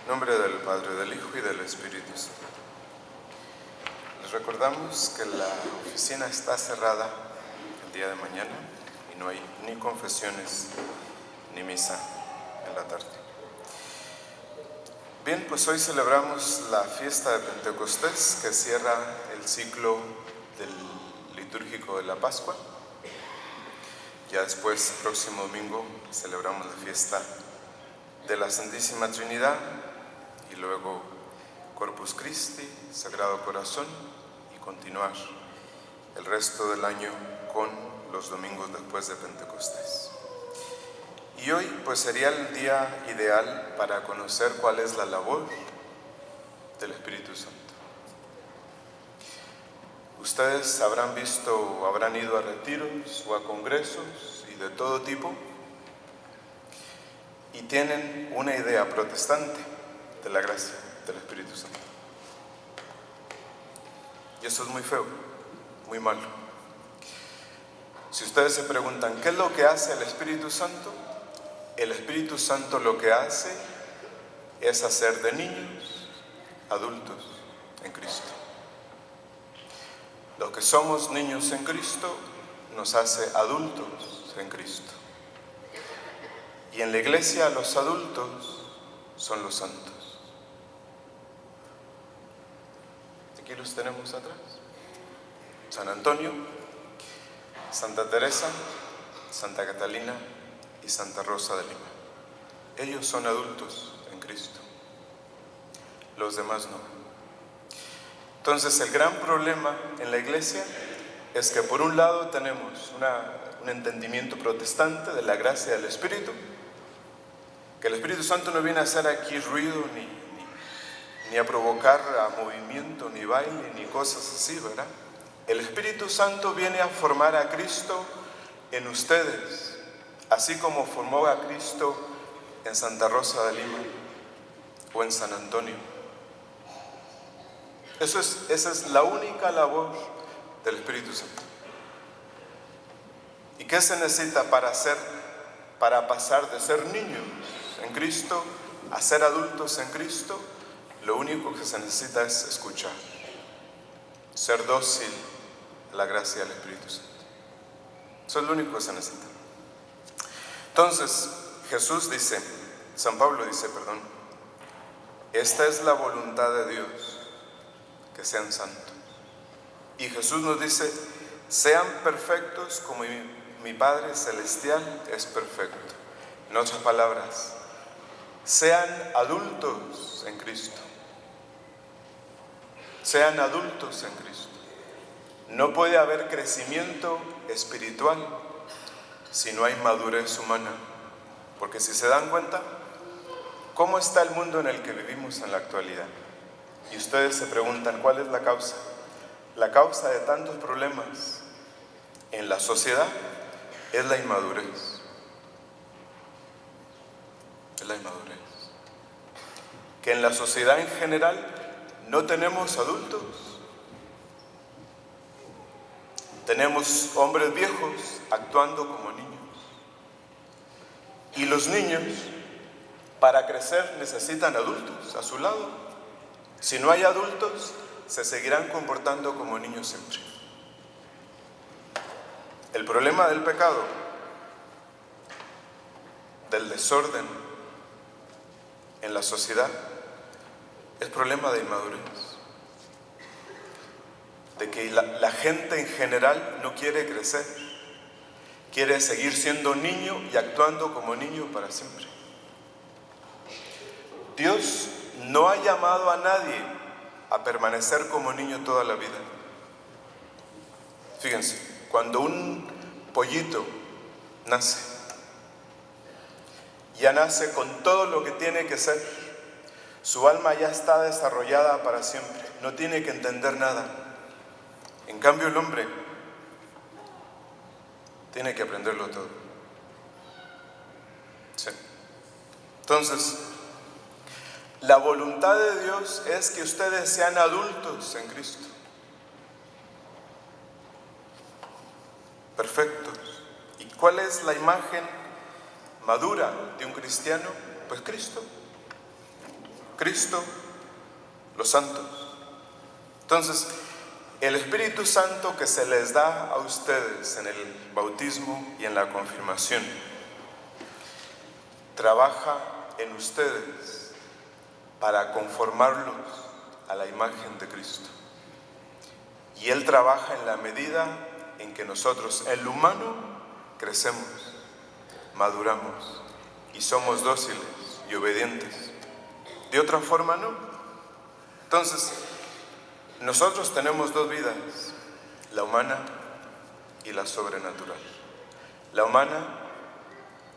nombre del Padre, del Hijo y del Espíritu Santo. Les recordamos que la oficina está cerrada el día de mañana y no hay ni confesiones ni misa en la tarde. Bien, pues hoy celebramos la fiesta de Pentecostés, que cierra el ciclo del litúrgico de la Pascua. Ya después, próximo domingo, celebramos la fiesta de la Santísima Trinidad y luego Corpus Christi, Sagrado Corazón, y continuar el resto del año con los domingos después de Pentecostés. Y hoy pues sería el día ideal para conocer cuál es la labor del Espíritu Santo. Ustedes habrán visto o habrán ido a retiros o a congresos y de todo tipo y tienen una idea protestante de la gracia del Espíritu Santo. Y eso es muy feo, muy malo. Si ustedes se preguntan, ¿qué es lo que hace el Espíritu Santo? El Espíritu Santo lo que hace es hacer de niños adultos en Cristo. Los que somos niños en Cristo nos hace adultos en Cristo. Y en la iglesia los adultos son los santos. Aquí los tenemos atrás. San Antonio, Santa Teresa, Santa Catalina y Santa Rosa de Lima. Ellos son adultos en Cristo. Los demás no. Entonces el gran problema en la iglesia es que por un lado tenemos un entendimiento protestante de la gracia del Espíritu, que el Espíritu Santo no viene a hacer aquí ruido ni a provocar a movimiento, ni baile, ni cosas así, ¿verdad? El Espíritu Santo viene a formar a Cristo en ustedes, así como formó a Cristo en Santa Rosa de Lima o en San Antonio. Esa es la única labor del Espíritu Santo. ¿Y qué se necesita para pasar de ser niños en Cristo a ser adultos en Cristo? Lo único que se necesita es escuchar, ser dócil a la gracia del Espíritu Santo. Eso es lo único que se necesita. Entonces, San Pablo dice, esta es la voluntad de Dios, que sean santos. Y Jesús nos dice, sean perfectos como mi Padre Celestial es perfecto. En otras palabras, sean adultos en Cristo. Sean adultos en Cristo. No puede haber crecimiento espiritual si no hay madurez humana. Porque si se dan cuenta, ¿cómo está el mundo en el que vivimos en la actualidad? Y ustedes se preguntan, ¿cuál es la causa? La causa de tantos problemas en la sociedad es la inmadurez. Es la inmadurez. Que en la sociedad en general no tenemos adultos. Tenemos hombres viejos actuando como niños. Y los niños, para crecer, necesitan adultos a su lado. Si no hay adultos, se seguirán comportando como niños siempre. El problema del pecado, del desorden en la sociedad, es problema de inmadurez. De que la gente en general no quiere crecer. Quiere seguir siendo niño y actuando como niño para siempre. Dios no ha llamado a nadie a permanecer como niño toda la vida. Fíjense, cuando un pollito nace, ya nace con todo lo que tiene que ser. Su alma ya está desarrollada para siempre, no tiene que entender nada. En cambio el hombre tiene que aprenderlo todo. Sí. Entonces, la voluntad de Dios es que ustedes sean adultos en Cristo. Perfectos. ¿Y cuál es la imagen madura de un cristiano? Pues Cristo. Cristo, los santos. Entonces, el Espíritu Santo que se les da a ustedes en el bautismo y en la confirmación, trabaja en ustedes para conformarlos a la imagen de Cristo. Y Él trabaja en la medida en que nosotros, en lo humano, crecemos, maduramos y somos dóciles y obedientes. De otra forma, no. Entonces, nosotros tenemos dos vidas, la humana y la sobrenatural. La humana,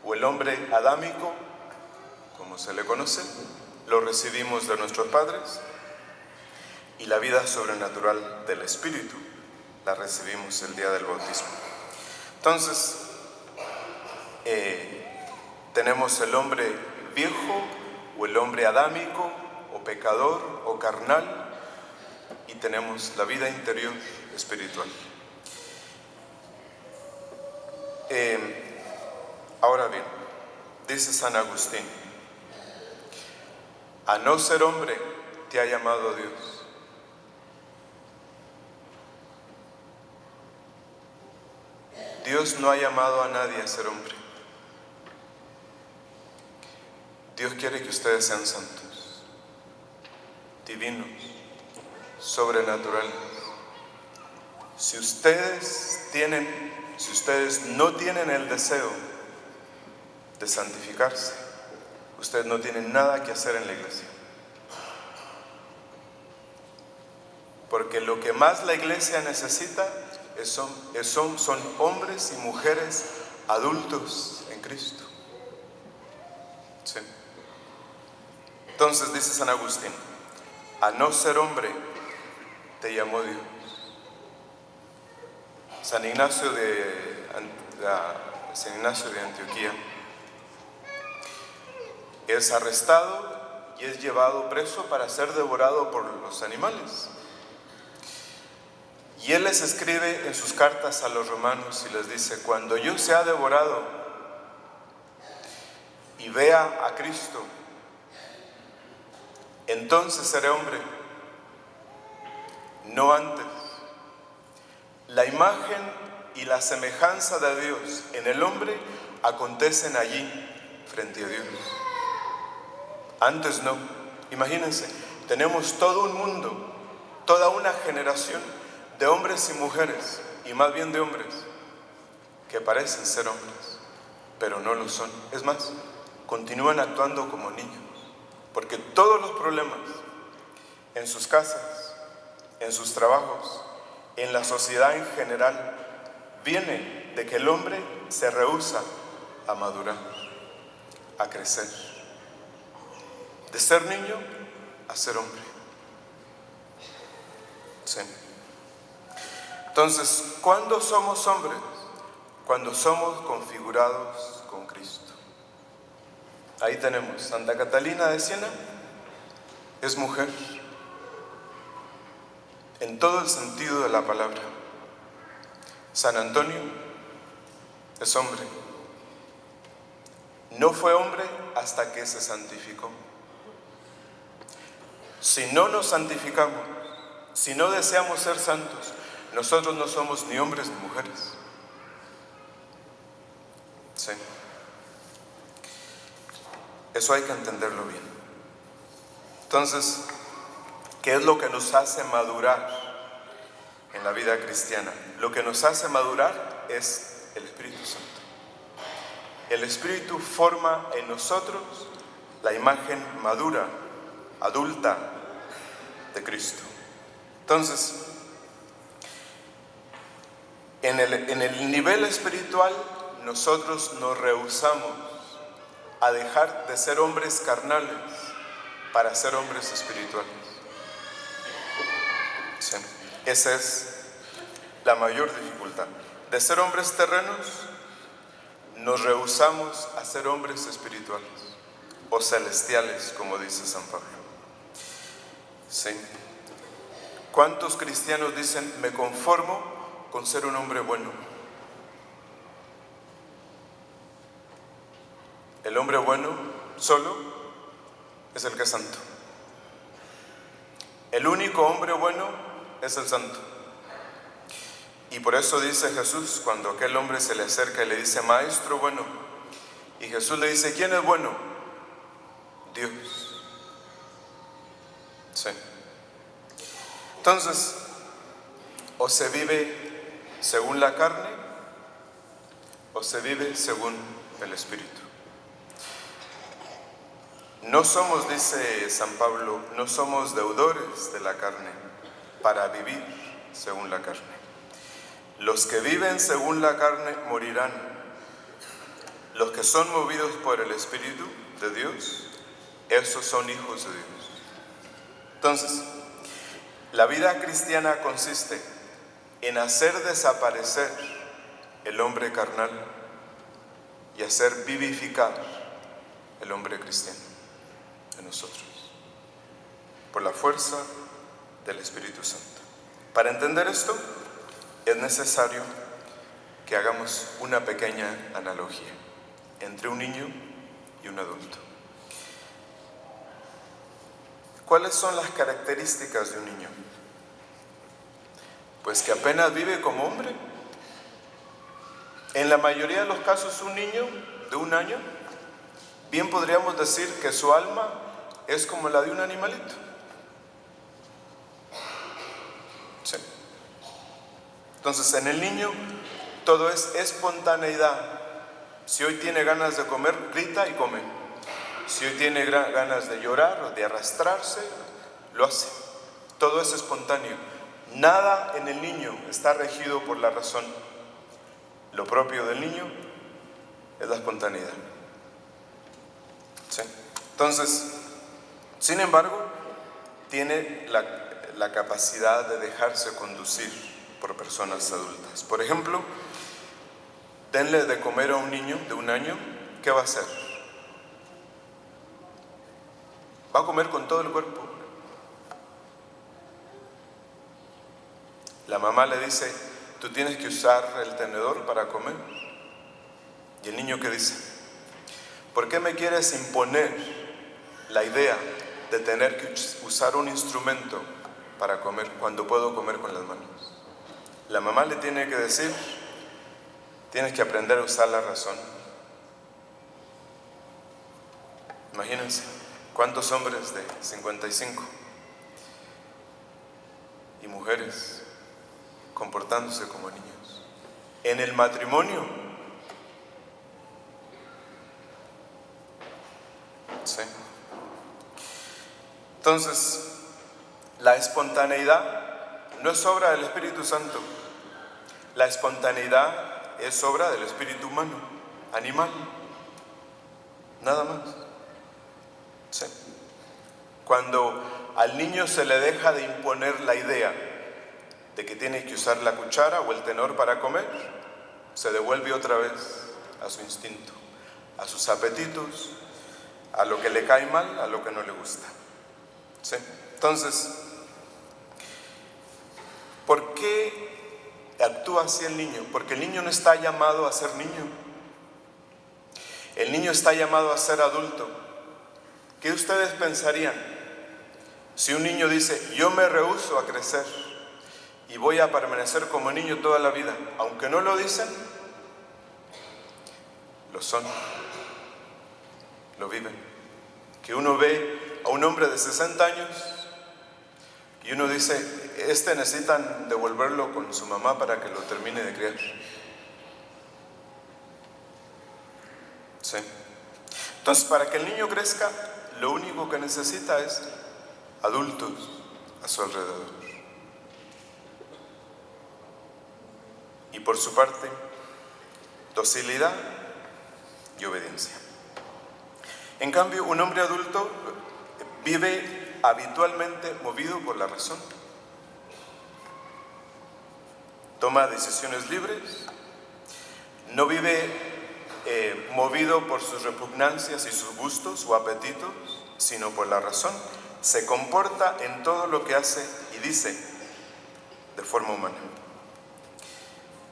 o el hombre adámico, como se le conoce, lo recibimos de nuestros padres, y la vida sobrenatural del Espíritu la recibimos el día del bautismo. Entonces, tenemos el hombre viejo, o el hombre adámico, o pecador, o carnal, y tenemos la vida interior espiritual. Ahora bien, dice San Agustín, a no ser hombre te ha llamado Dios. Dios no ha llamado a nadie a ser hombre. Dios quiere que ustedes sean santos, divinos, sobrenaturales. Si ustedes no tienen el deseo de santificarse, ustedes no tienen nada que hacer en la iglesia. Porque lo que más la iglesia necesita son hombres y mujeres adultos en Cristo. ¿Sí? Entonces dice San Agustín, a no ser hombre te llamó Dios. San Ignacio de Antioquía es arrestado y es llevado preso para ser devorado por los animales. Y él les escribe en sus cartas a los romanos y les dice, cuando yo sea devorado y vea a Cristo, entonces seré hombre, no antes. La imagen y la semejanza de Dios en el hombre acontecen allí, frente a Dios. Antes no. Imagínense, tenemos todo un mundo, toda una generación de hombres y mujeres, y más bien de hombres, que parecen ser hombres, pero no lo son. Es más, continúan actuando como niños, porque todos los problemas en sus casas, en sus trabajos, en la sociedad en general, vienen de que el hombre se rehúsa a madurar, a crecer, de ser niño a ser hombre. Sí. Entonces, ¿cuándo somos hombres? Cuando somos configurados con Cristo. Ahí tenemos, Santa Catalina de Siena es mujer, en todo el sentido de la palabra. San Antonio es hombre. No fue hombre hasta que se santificó. Si no nos santificamos, si no deseamos ser santos, nosotros no somos ni hombres ni mujeres. Sí. Eso hay que entenderlo bien. Entonces, ¿qué es lo que nos hace madurar en la vida cristiana? Lo que nos hace madurar es el Espíritu Santo. El Espíritu forma en nosotros la imagen madura, adulta de Cristo. Entonces, en el nivel espiritual, nosotros nos rehusamos a dejar de ser hombres carnales para ser hombres espirituales. Sí. Esa es la mayor dificultad. De ser hombres terrenos, nos rehusamos a ser hombres espirituales o celestiales, como dice San Pablo. Sí. ¿Cuántos cristianos dicen, me conformo con ser un hombre bueno? El hombre bueno solo es el que es santo. El único hombre bueno es el santo. Y por eso dice Jesús, cuando aquel hombre se le acerca y le dice, maestro bueno, y Jesús le dice, ¿quién es bueno? Dios. Sí. Entonces, o se vive según la carne, o se vive según el Espíritu. No somos, dice San Pablo, no somos deudores de la carne para vivir según la carne. Los que viven según la carne morirán. Los que son movidos por el Espíritu de Dios, esos son hijos de Dios. Entonces, la vida cristiana consiste en hacer desaparecer el hombre carnal y hacer vivificar el hombre cristiano en nosotros, por la fuerza del Espíritu Santo. Para entender esto, es necesario que hagamos una pequeña analogía entre un niño y un adulto. ¿Cuáles son las características de un niño? Pues que apenas vive como hombre. En la mayoría de los casos, un niño de 1 año, bien podríamos decir que su alma es como la de un animalito. Sí. Entonces, en el niño todo es espontaneidad. Si hoy tiene ganas de comer, grita y come. Si hoy tiene ganas de llorar o de arrastrarse, lo hace. Todo es espontáneo. Nada en el niño está regido por la razón. Lo propio del niño es la espontaneidad. ¿Sí? Entonces, sin embargo, tiene la capacidad de dejarse conducir por personas adultas. Por ejemplo, denle de comer a un niño de 1 año, ¿qué va a hacer? Va a comer con todo el cuerpo. La mamá le dice, tú tienes que usar el tenedor para comer. ¿Y el niño qué dice? ¿Por qué me quieres imponer la idea de tener que usar un instrumento para comer cuando puedo comer con las manos? La mamá le tiene que decir, tienes que aprender a usar la razón. Imagínense, ¿cuántos hombres de 55 y mujeres comportándose como niños? En el matrimonio. ¿Sí? Entonces, la espontaneidad no es obra del Espíritu Santo. La espontaneidad es obra del espíritu humano, animal. Nada más. ¿Sí? Cuando al niño se le deja de imponer la idea de que tiene que usar la cuchara o el tenedor para comer, se devuelve otra vez a su instinto, a sus apetitos, a lo que le cae mal, a lo que no le gusta. ¿Sí? Entonces, ¿por qué actúa así el niño? Porque el niño no está llamado a ser niño. El niño está llamado a ser adulto. ¿Qué ustedes pensarían si un niño dice, yo me rehúso a crecer y voy a permanecer como niño toda la vida? Aunque no lo dicen, lo son, lo viven. Que uno ve a un hombre de 60 años y uno dice, necesitan devolverlo con su mamá para que lo termine de criar. ¿Sí? Entonces, para que el niño crezca, lo único que necesita es adultos a su alrededor. Y por su parte, docilidad y obediencia. En cambio, un hombre adulto vive habitualmente movido por la razón. Toma decisiones libres, no vive movido por sus repugnancias y sus gustos o apetitos, sino por la razón. Se comporta en todo lo que hace y dice de forma humana.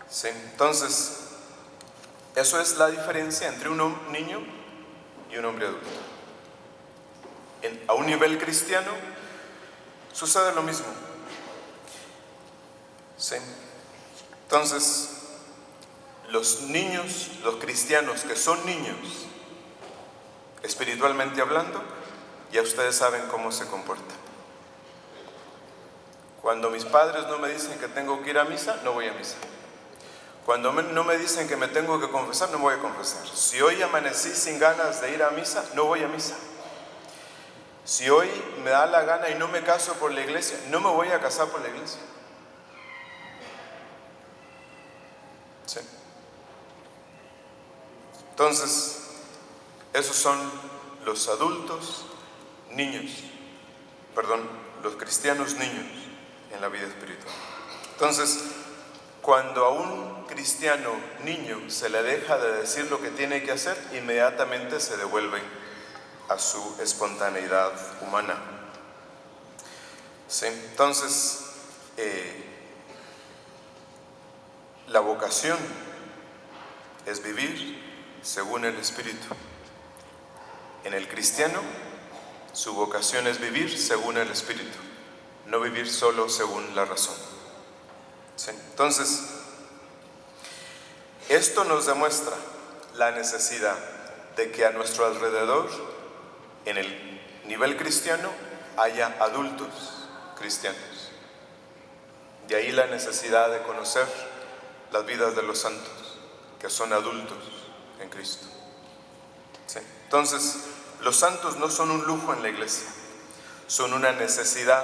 ¿Sí? Entonces, eso es la diferencia entre un niño y un hombre adulto. A un nivel cristiano, Sucede lo mismo. ¿Sí? Entonces, los niños, los cristianos que son niños, espiritualmente hablando, ya ustedes saben cómo se comportan. Cuando mis padres no me dicen que tengo que ir a misa, no voy a misa. Cuando no me dicen que me tengo que confesar, no voy a confesar. Si hoy amanecí sin ganas de ir a misa, no voy a misa. Si hoy me da la gana y no me caso por la iglesia, no me voy a casar por la iglesia. ¿Sí? Entonces, esos son los adultos los cristianos niños en la vida espiritual. Entonces, cuando a un cristiano niño se le deja de decir lo que tiene que hacer, inmediatamente se devuelve a su espontaneidad humana. ¿Sí? Entonces, la vocación es vivir según el Espíritu. En el cristiano, su vocación es vivir según el Espíritu, no vivir solo según la razón. ¿Sí? Entonces, esto nos demuestra la necesidad de que a nuestro alrededor, en el nivel cristiano, haya adultos cristianos. De ahí la necesidad de conocer las vidas de los santos, que son adultos en Cristo. ¿Sí? Entonces, los santos no son un lujo en la iglesia, son una necesidad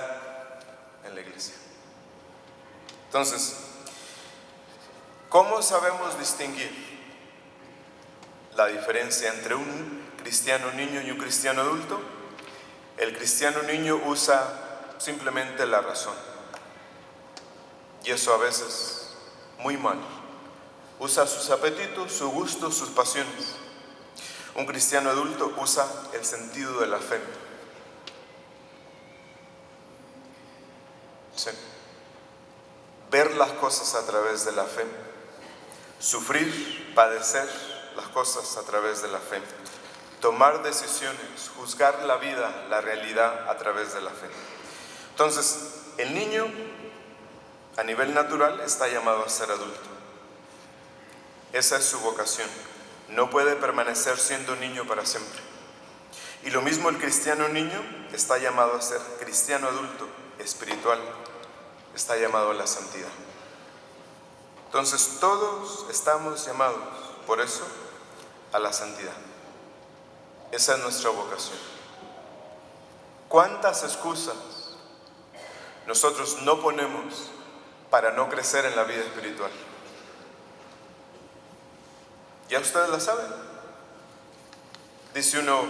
en la iglesia. Entonces, ¿cómo sabemos distinguir la diferencia entre un cristiano niño y un cristiano adulto? El cristiano niño usa simplemente la razón, y eso a veces muy mal. Usa sus apetitos, sus gustos, sus pasiones. Un cristiano adulto usa el sentido de la fe. Sí. Ver las cosas a través de la fe. Sufrir, padecer las cosas a través de la fe. Tomar decisiones, juzgar la vida, la realidad a través de la fe. Entonces, el niño a nivel natural está llamado a ser adulto. Esa es su vocación. No puede permanecer siendo niño para siempre. Y lo mismo el cristiano niño está llamado a ser cristiano adulto, espiritual. Está llamado a la santidad. Entonces todos estamos llamados, por eso, a la santidad. Esa es nuestra vocación. ¿Cuántas excusas nosotros no ponemos para no crecer en la vida espiritual? Ya ustedes la saben. Dice uno,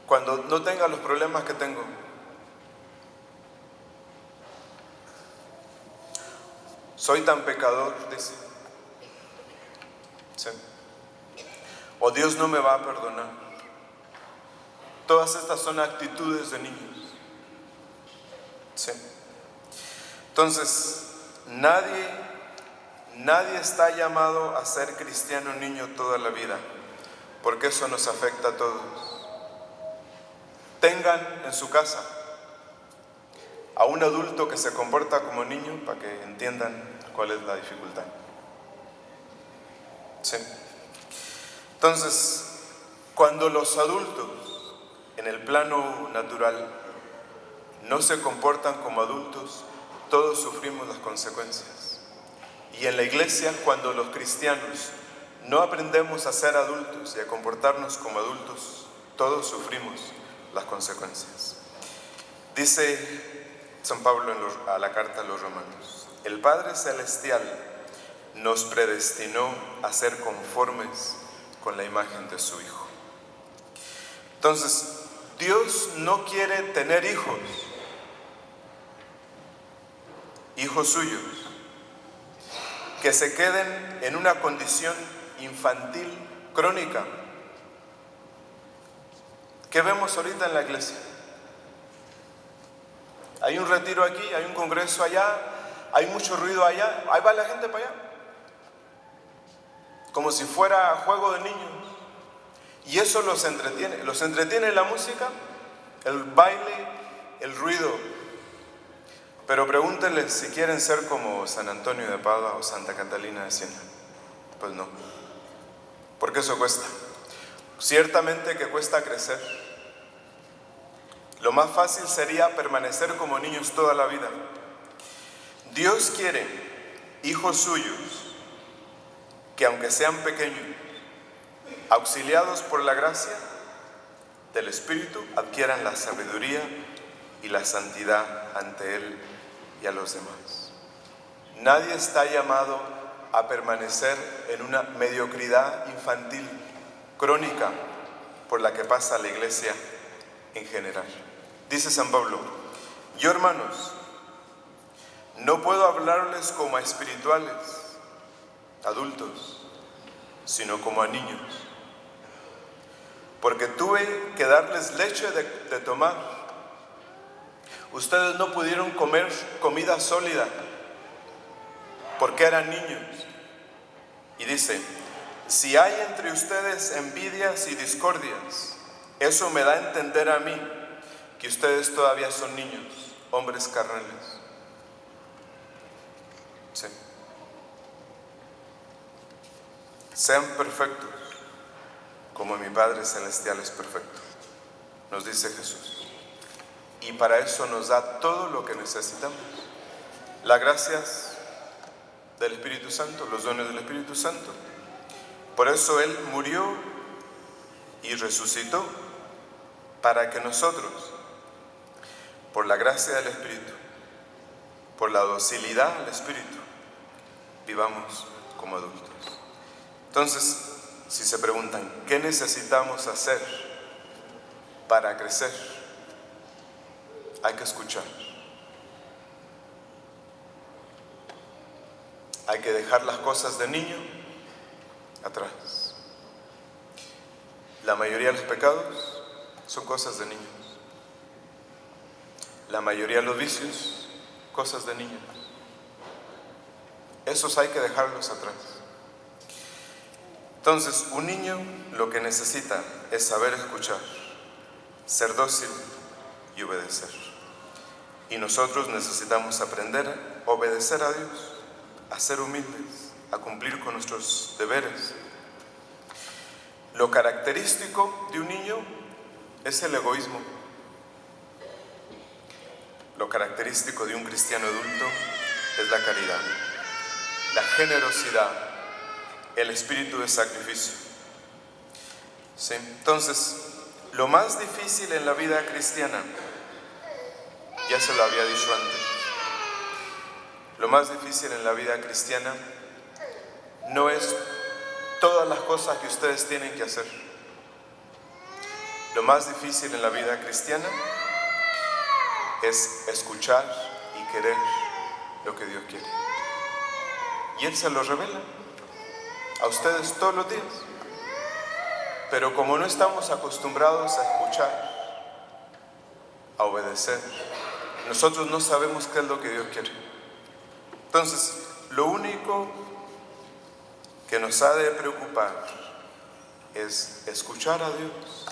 cuando no tenga los problemas que tengo, soy tan pecador, dice. ¿Sí? O Dios no me va a perdonar. Todas estas son actitudes de niños. ¿Sí? Entonces, nadie está llamado a ser cristiano niño toda la vida, porque eso nos afecta a todos. Tengan en su casa a un adulto que se comporta como niño para que entiendan cuál es la dificultad. ¿Sí? Entonces, cuando los adultos en el plano natural no se comportan como adultos, todos sufrimos las consecuencias. Y en la iglesia, cuando los cristianos no aprendemos a ser adultos y a comportarnos como adultos, todos sufrimos las consecuencias. Dice San Pablo a la carta a los Romanos: el Padre Celestial nos predestinó a ser conformes con la imagen de su Hijo. Entonces, Dios no quiere tener hijos suyos, que se queden en una condición infantil crónica. ¿Qué vemos ahorita en la iglesia? Hay un retiro aquí, hay un congreso allá, hay mucho ruido allá, ahí va la gente para allá, como si fuera juego de niños. Y eso los entretiene la música, el baile, el ruido. Pero pregúntenles si quieren ser como San Antonio de Padua o Santa Catalina de Siena. Pues no, porque eso cuesta. Ciertamente que cuesta crecer. Lo más fácil sería permanecer como niños toda la vida. Dios quiere hijos suyos que, aunque sean pequeños, auxiliados por la gracia del Espíritu, adquieran la sabiduría y la santidad ante Él y a los demás. Nadie está llamado a permanecer en una mediocridad infantil crónica por la que pasa la Iglesia en general. Dice San Pablo: yo, hermanos, no puedo hablarles como a espirituales, adultos, sino como a niños, porque tuve que darles leche de tomar. Ustedes no pudieron comer comida sólida porque eran niños. Y dice: si hay entre ustedes envidias y discordias, eso me da a entender a mí que ustedes todavía son niños, hombres carnales. Sí. Sean perfectos como mi Padre Celestial es perfecto, nos dice Jesús. Y para eso nos da todo lo que necesitamos. Las gracias del Espíritu Santo, los dones del Espíritu Santo. Por eso Él murió y resucitó, para que nosotros, por la gracia del Espíritu, por la docilidad al Espíritu, vivamos como adultos. Entonces, si se preguntan, ¿qué necesitamos hacer para crecer? Hay que escuchar. Hay que dejar las cosas de niño atrás. La mayoría de los pecados son cosas de niños. La mayoría de los vicios, cosas de niños. Esos hay que dejarlos atrás. Entonces, un niño lo que necesita es saber escuchar, ser dócil y obedecer. Y nosotros necesitamos aprender a obedecer a Dios, a ser humildes, a cumplir con nuestros deberes. Lo característico de un niño es el egoísmo. Lo característico de un cristiano adulto es la caridad, la generosidad, el espíritu de sacrificio. ¿Sí? Entonces, lo más difícil en la vida cristiana, ya se lo había dicho antes, lo más difícil en la vida cristiana no es todas las cosas que ustedes tienen que hacer. Lo más difícil en la vida cristiana es escuchar y querer lo que Dios quiere. Y Él se lo revela a ustedes todos los días. Pero como no estamos acostumbrados a escuchar, a obedecer, nosotros no sabemos qué es lo que Dios quiere. Entonces, lo único que nos ha de preocupar es escuchar a Dios.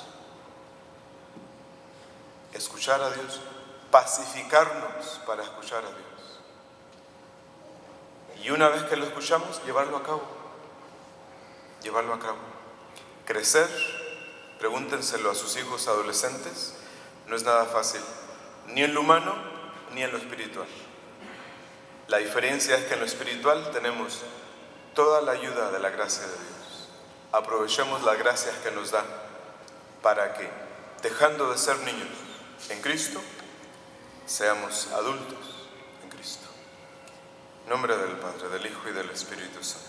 Escuchar a Dios, pacificarnos para escuchar a Dios. Y una vez que lo escuchamos, llevarlo a cabo. Llevarlo a cabo. Crecer, pregúntenselo a sus hijos adolescentes, no es nada fácil, ni en lo humano ni en lo espiritual. La diferencia es que en lo espiritual tenemos toda la ayuda de la gracia de Dios. Aprovechemos las gracias que nos da para que, dejando de ser niños en Cristo, seamos adultos en Cristo. En nombre del Padre, del Hijo y del Espíritu Santo.